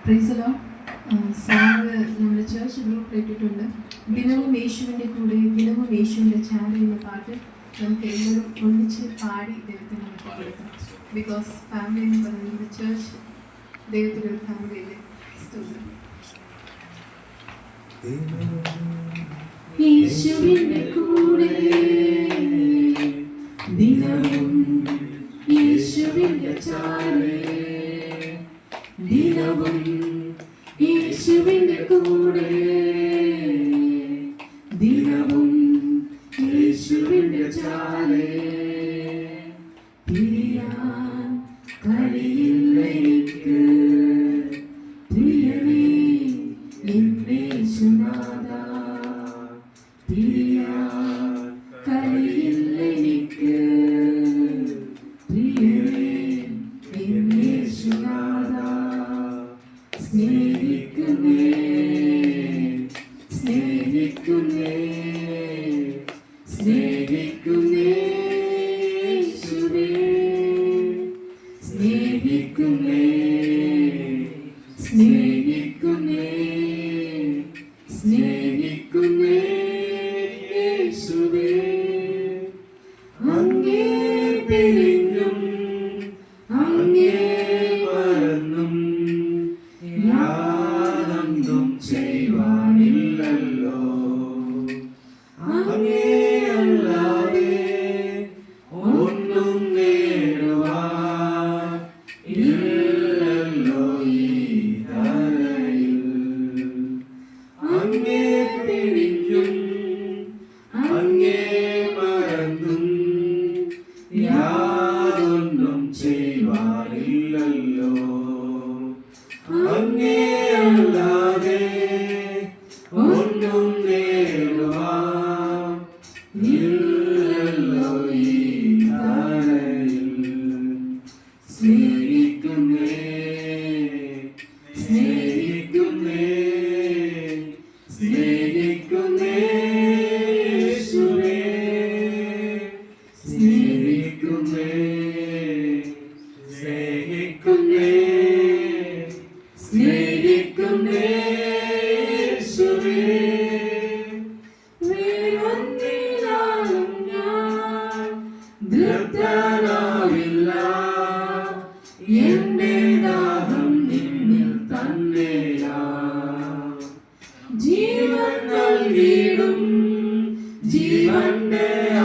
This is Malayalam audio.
Praise the Lord. സാറ് നമ്മുടെ ചേർച്ച് ഗ്രൂപ്പ് ഇട്ടിട്ടുണ്ട്. ദിനവും യേശുവിൻ്റെ കൂടെ, ദിനവും യേശുവിൻ്റെ ചാനൽ എന്ന പാട്ട് നമുക്ക് എല്ലാവരും ഒന്നിച്ച് പാടി ദൈവത്തിന് കൊടുക്കാം. ബിക്കോസ് ഫാമിലി എന്ന് പറയുന്നത് ചേർച്ച് ദൈവത്തിൻ്റെ ഒരു ഫാമിലിയിലെ യേശുവിൻ്റെ കൂടെ, ദിനവും യേശുവിൻ്റെ ചാനൽ, ദിനവും യേശുവിൻ്റെ കൂടെ, ദിനവും യേശുവിൻ്റെ ചാലേ. തിരിയാൻ കഴിയില്ല എനിക്ക് പ്രിയനേ എന്നേശുനാഥ, തിരിയാൻ കഴിയില്ല എനിക്ക് പ്രിയനേ എന്നേശുനാഥ. സ്നേഹിക്കുന്നേ സ്നേഹിക്കുന്നേ സ്നേഹിക്കുന്നേ യേശുവേ, സ്നേഹിക്കുന്നേ സ്നേഹിക്കുന്നേ സ്നേഹിക്കുന്നേ യേശുവേ. അങ്ങേ പിരിഞ്ഞും അങ്ങേ മറന്നും യാതൊന്നും ചെയ്യുവാനില്ലല്ലോ, അങ്ങേയല്ലാതെ ഒന്നും നേടുവാൻ ഇല്ലല്ലോ ഈ ധരയിൽ. അങ്ങേ പിരിഞ്ഞും അങ്ങേ മറന്നും യാതൊന്നും ചെയ്യുവാനില്ലല്ലോ, അങ്ങേയല്ലാതെ ഒന്നും നേടുവാൻ ഇല്ലല്ലോ ഈ ധരയിൽ. സ്നേഹിക്കുന്നേ സ്നേഹിക്കുന്നേ സ്നേഹിക്കുന്നേ യേശുവേ, സ്നേഹിക്കുന്നേ സ്നേഹിക്കുന്നേ സ്നേഹിക്കുന്നേ യേശുവേ. വേറൊന്നിനാലും ഞാൻ തൃപ്തനാ